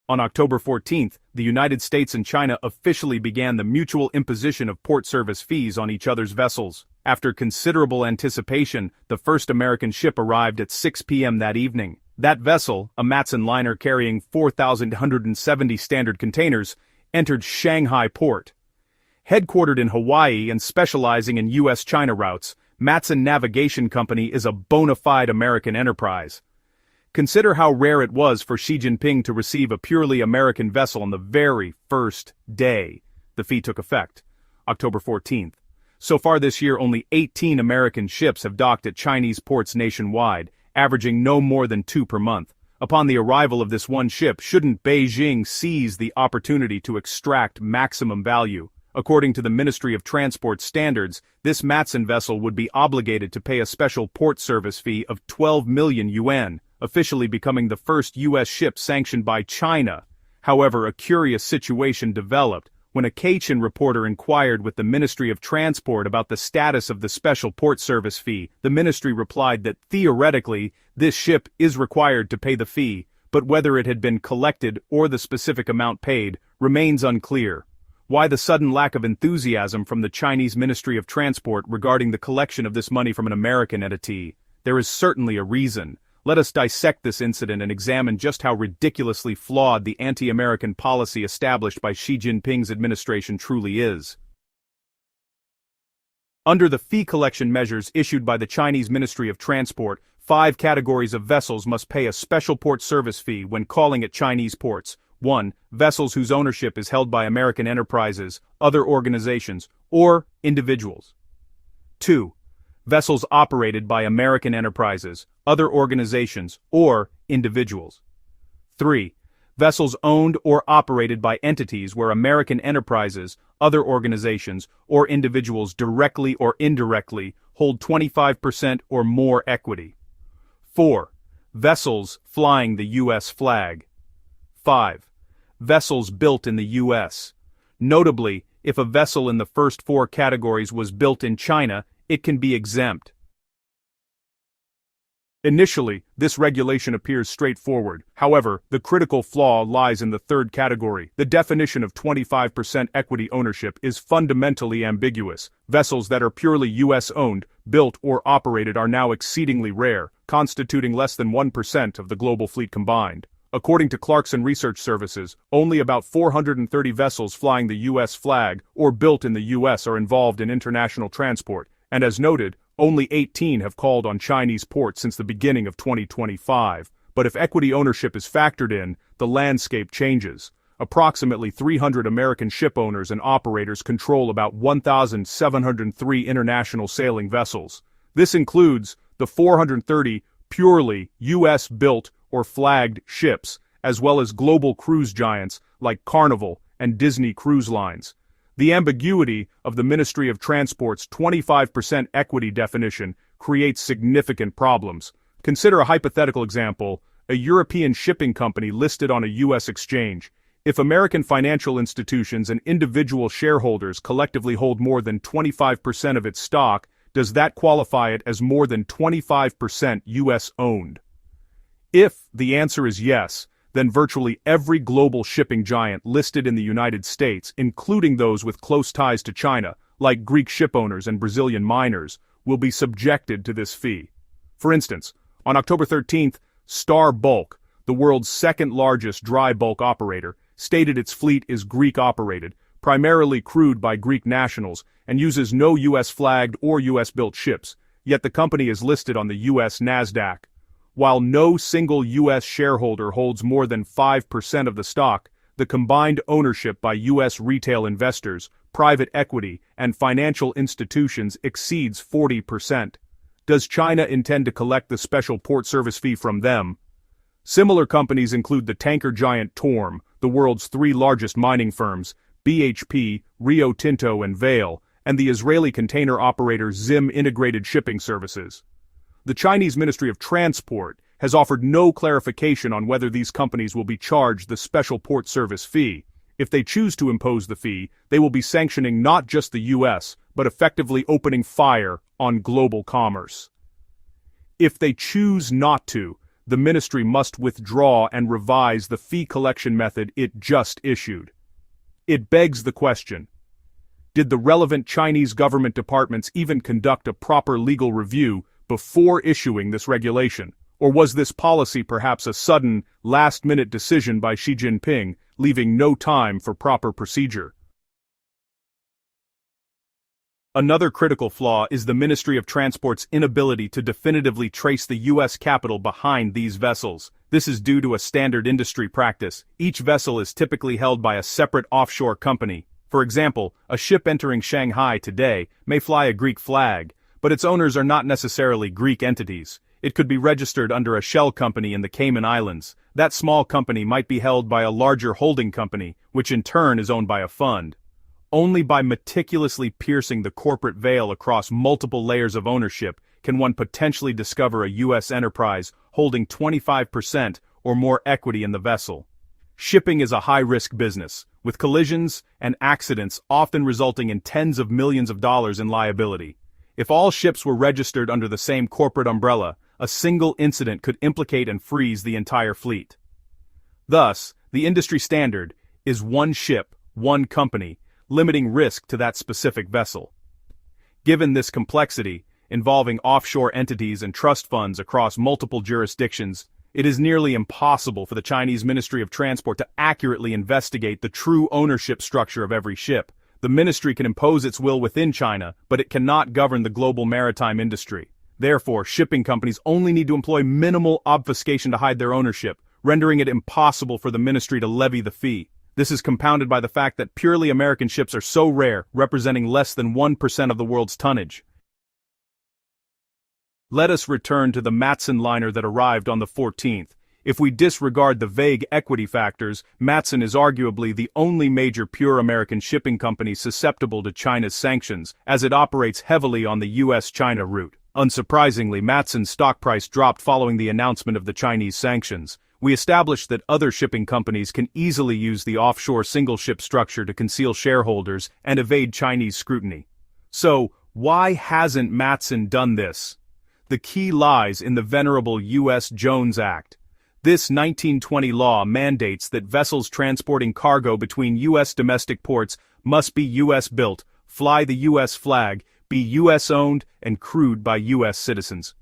On October 14, the United States and China officially began the mutual imposition of port service fees on each other's vessels. After considerable anticipation, the first American ship arrived at 6 p.m. that evening. That vessel, a Matson liner carrying 4,170 standard containers, entered Shanghai port. Headquartered in Hawaii and specializing in U.S.-China routes, Matson Navigation Company is a bona fide American enterprise. Consider how rare it was for Xi Jinping to receive a purely American vessel on the very first day the fee took effect, October 14th. So far this year, only 18 American ships have docked at Chinese ports nationwide, averaging no more than 2 per month. Upon the arrival of this one ship, shouldn't Beijing seize the opportunity to extract maximum value? According to the Ministry of Transport standards, this Matson vessel would be obligated to pay a special port service fee of 12 million yuan, officially becoming the first U.S. ship sanctioned by China. However, a curious situation developed. When a Cajun reporter inquired with the Ministry of Transport about the status of the special port service fee, the ministry replied that theoretically, this ship is required to pay the fee, but whether it had been collected or the specific amount paid remains unclear. Why the sudden lack of enthusiasm from the Chinese Ministry of Transport regarding the collection of this money from an American entity? There is certainly a reason. Let us dissect this incident and examine just how ridiculously flawed the anti-American policy established by Xi Jinping's administration truly is. Under the fee collection measures issued by the Chinese Ministry of Transport, 5 categories of vessels must pay a special port service fee when calling at Chinese ports. 1. Vessels whose ownership is held by American enterprises, other organizations, or individuals. 2. Vessels operated by American enterprises, other organizations, or individuals. 3. Vessels owned or operated by entities where American enterprises, other organizations, or individuals directly or indirectly hold 25% or more equity. 4. Vessels flying the U.S. flag. 5. Vessels built in the U.S. Notably, if a vessel in the first 4 categories was built in China, it can be exempt. Initially, this regulation appears straightforward. However, the critical flaw lies in the 3rd category. The definition of 25% equity ownership is fundamentally ambiguous. Vessels that are purely U.S.-owned, built, or operated are now exceedingly rare, constituting less than 1% of the global fleet combined. According to Clarkson Research Services, only about 430 vessels flying the U.S. flag or built in the U.S. are involved in international transport, and as noted, only 18 have called on Chinese ports since the beginning of 2025. But if equity ownership is factored in, the landscape changes. Approximately 300 American ship owners and operators control about 1,703 international sailing vessels. This includes the 430 purely U.S.-built or flagged ships, as well as global cruise giants like Carnival and Disney Cruise Lines. The ambiguity of the Ministry of Transport's 25% equity definition creates significant problems. Consider a hypothetical example: a European shipping company listed on a U.S. exchange. If American financial institutions and individual shareholders collectively hold more than 25% of its stock, does that qualify it as more than 25% U.S.-owned? If the answer is yes, then virtually every global shipping giant listed in the United States, including those with close ties to China, like Greek shipowners and Brazilian miners, will be subjected to this fee. For instance, on October 13th, Star Bulk, the world's 2nd largest dry bulk operator, stated its fleet is Greek-operated, primarily crewed by Greek nationals, and uses no U.S.-flagged or U.S.-built ships, yet the company is listed on the U.S. NASDAQ. While no single U.S. shareholder holds more than 5% of the stock, the combined ownership by U.S. retail investors, private equity, and financial institutions exceeds 40%. Does China intend to collect the special port service fee from them? Similar companies include the tanker giant TORM, the world's 3 largest mining firms, BHP, Rio Tinto and Vale, and the Israeli container operator Zim Integrated Shipping Services. The Chinese Ministry of Transport has offered no clarification on whether these companies will be charged the special port service fee. If they choose to impose the fee, they will be sanctioning not just the U.S., but effectively opening fire on global commerce. If they choose not to, the ministry must withdraw and revise the fee collection method it just issued. It begs the question: did the relevant Chinese government departments even conduct a proper legal review before issuing this regulation? Or was this policy perhaps a sudden, last-minute decision by Xi Jinping, leaving no time for proper procedure? Another critical flaw is the Ministry of Transport's inability to definitively trace the U.S. capital behind these vessels. This is due to a standard industry practice. Each vessel is typically held by a separate offshore company. For example, a ship entering Shanghai today may fly a Greek flag, but its owners are not necessarily Greek entities. It could be registered under a shell company in the Cayman Islands. That small company might be held by a larger holding company, which in turn is owned by a fund. Only by meticulously piercing the corporate veil across multiple layers of ownership can one potentially discover a U.S. enterprise holding 25% or more equity in the vessel. Shipping is a high-risk business, with collisions and accidents often resulting in tens of millions of dollars in liability. If all ships were registered under the same corporate umbrella, a single incident could implicate and freeze the entire fleet. Thus, the industry standard is one ship, one company, limiting risk to that specific vessel. Given this complexity, involving offshore entities and trust funds across multiple jurisdictions, it is nearly impossible for the Chinese Ministry of Transport to accurately investigate the true ownership structure of every ship. The ministry can impose its will within China, but it cannot govern the global maritime industry. Therefore, shipping companies only need to employ minimal obfuscation to hide their ownership, rendering it impossible for the ministry to levy the fee. This is compounded by the fact that purely American ships are so rare, representing less than 1% of the world's tonnage. Let us return to the Matson liner that arrived on the 14th. If we disregard the vague equity factors, Matson is arguably the only major pure American shipping company susceptible to China's sanctions, as it operates heavily on the U.S.-China route. Unsurprisingly, Matson's stock price dropped following the announcement of the Chinese sanctions. We established that other shipping companies can easily use the offshore single-ship structure to conceal shareholders and evade Chinese scrutiny. So, why hasn't Matson done this? The key lies in the venerable U.S. Jones Act. This 1920 law mandates that vessels transporting cargo between U.S. domestic ports must be U.S.-built, fly the U.S. flag, be U.S.-owned, and crewed by U.S. citizens.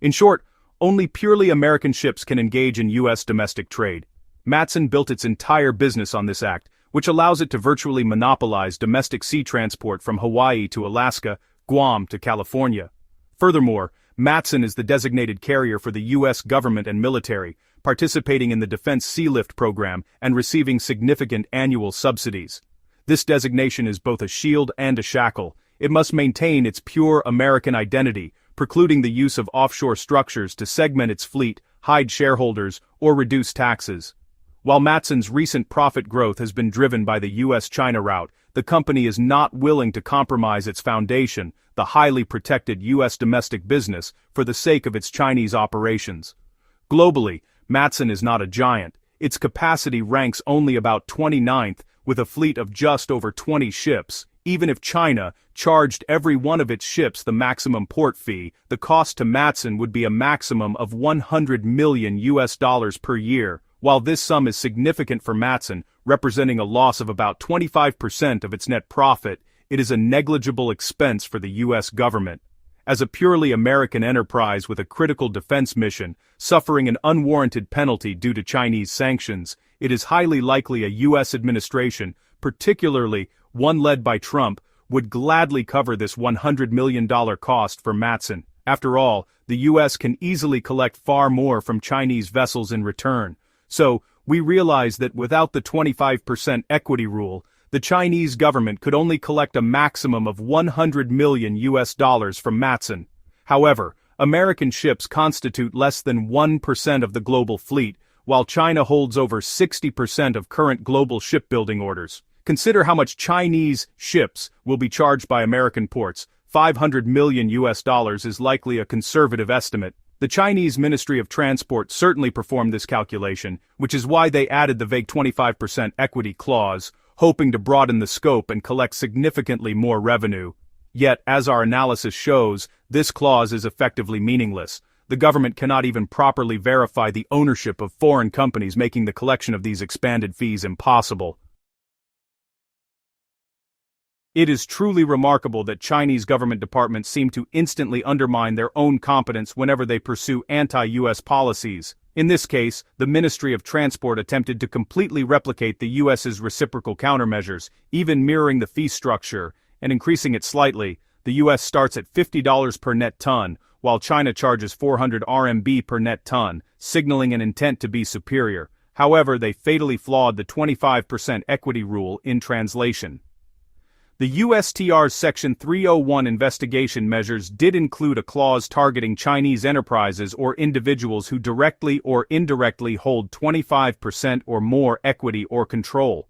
In short, only purely American ships can engage in U.S. domestic trade. Matson built its entire business on this act, which allows it to virtually monopolize domestic sea transport from Hawaii to Alaska, Guam to California. Furthermore, Matson is the designated carrier for the U.S. government and military, participating in the Defense Sea Lift program and receiving significant annual subsidies. This designation is both a shield and a shackle. It must maintain its pure American identity, precluding the use of offshore structures to segment its fleet, hide shareholders, or reduce taxes. While Matson's recent profit growth has been driven by the U.S.-China route, the company is not willing to compromise its foundation, the highly protected U.S. domestic business, for the sake of its Chinese operations. Globally, Matson is not a giant. Its capacity ranks only about 29th, with a fleet of just over 20 ships. Even if China charged every one of its ships the maximum port fee, the cost to Matson would be a maximum of $100 million per year. While this sum is significant for Matson, representing a loss of about 25% of its net profit, it is a negligible expense for the U.S. government. As a purely American enterprise with a critical defense mission, suffering an unwarranted penalty due to Chinese sanctions, it is highly likely a U.S. administration, particularly one led by Trump, would gladly cover this $100 million cost for Matson. After all, the U.S. can easily collect far more from Chinese vessels in return. So, we realize that without the 25% equity rule, the Chinese government could only collect a maximum of $100 million from Matson. However, American ships constitute less than 1% of the global fleet, while China holds over 60% of current global shipbuilding orders. Consider how much Chinese ships will be charged by American ports. $500 million is likely a conservative estimate. The Chinese Ministry of Transport certainly performed this calculation, which is why they added the vague 25% equity clause, hoping to broaden the scope and collect significantly more revenue. Yet, as our analysis shows, this clause is effectively meaningless. the government cannot even properly verify the ownership of foreign companies, making the collection of these expanded fees impossible. It is truly remarkable that Chinese government departments seem to instantly undermine their own competence whenever they pursue anti-US policies. In this case, the Ministry of Transport attempted to completely replicate the US's reciprocal countermeasures, even mirroring the fee structure, and increasing it slightly. The US starts at $50 per net ton, while China charges 400 RMB per net ton, signaling an intent to be superior. However, they fatally flawed the 25% equity rule in translation. The USTR's Section 301 investigation measures did include a clause targeting Chinese enterprises or individuals who directly or indirectly hold 25% or more equity or control.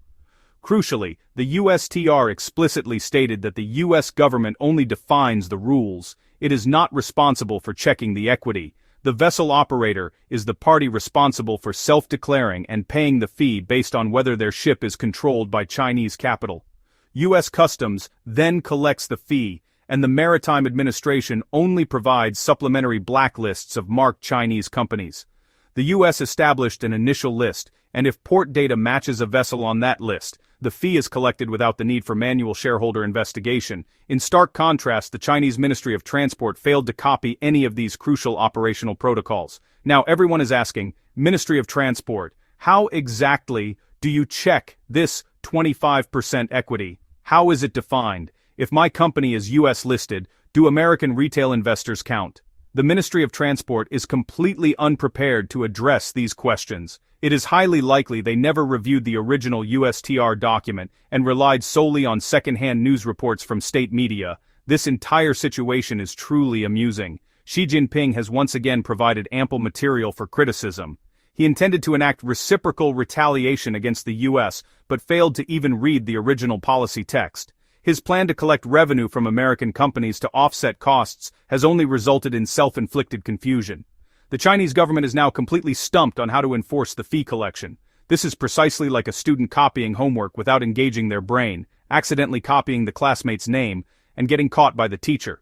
Crucially, the USTR explicitly stated that the US government only defines the rules. It is not responsible for checking the equity. The vessel operator is the party responsible for self-declaring and paying the fee based on whether their ship is controlled by Chinese capital. U.S. Customs then collects the fee, and the Maritime Administration only provides supplementary blacklists of marked Chinese companies. The U.S. established an initial list, and if port data matches a vessel on that list, the fee is collected without the need for manual shareholder investigation. In stark contrast, the Chinese Ministry of Transport failed to copy any of these crucial operational protocols. Now everyone is asking, Ministry of Transport, how exactly do you check this 25% equity? How is it defined? If my company is US listed, do American retail investors count? The Ministry of Transport is completely unprepared to address these questions. It is highly likely they never reviewed the original USTR document and relied solely on second-hand news reports from state media. This entire situation is truly amusing. Xi Jinping has once again provided ample material for criticism. He intended to enact reciprocal retaliation against the US, but failed to even read the original policy text. His plan to collect revenue from American companies to offset costs has only resulted in self-inflicted confusion. The Chinese government is now completely stumped on how to enforce the fee collection. This is precisely like a student copying homework without engaging their brain, accidentally copying the classmate's name, and getting caught by the teacher.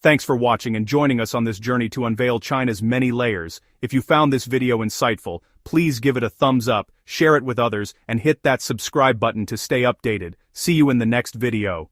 Thanks for watching and joining us on this journey to unveil China's many layers. If you found this video insightful, please give it a thumbs up, share it with others, and hit that subscribe button to stay updated. See you in the next video.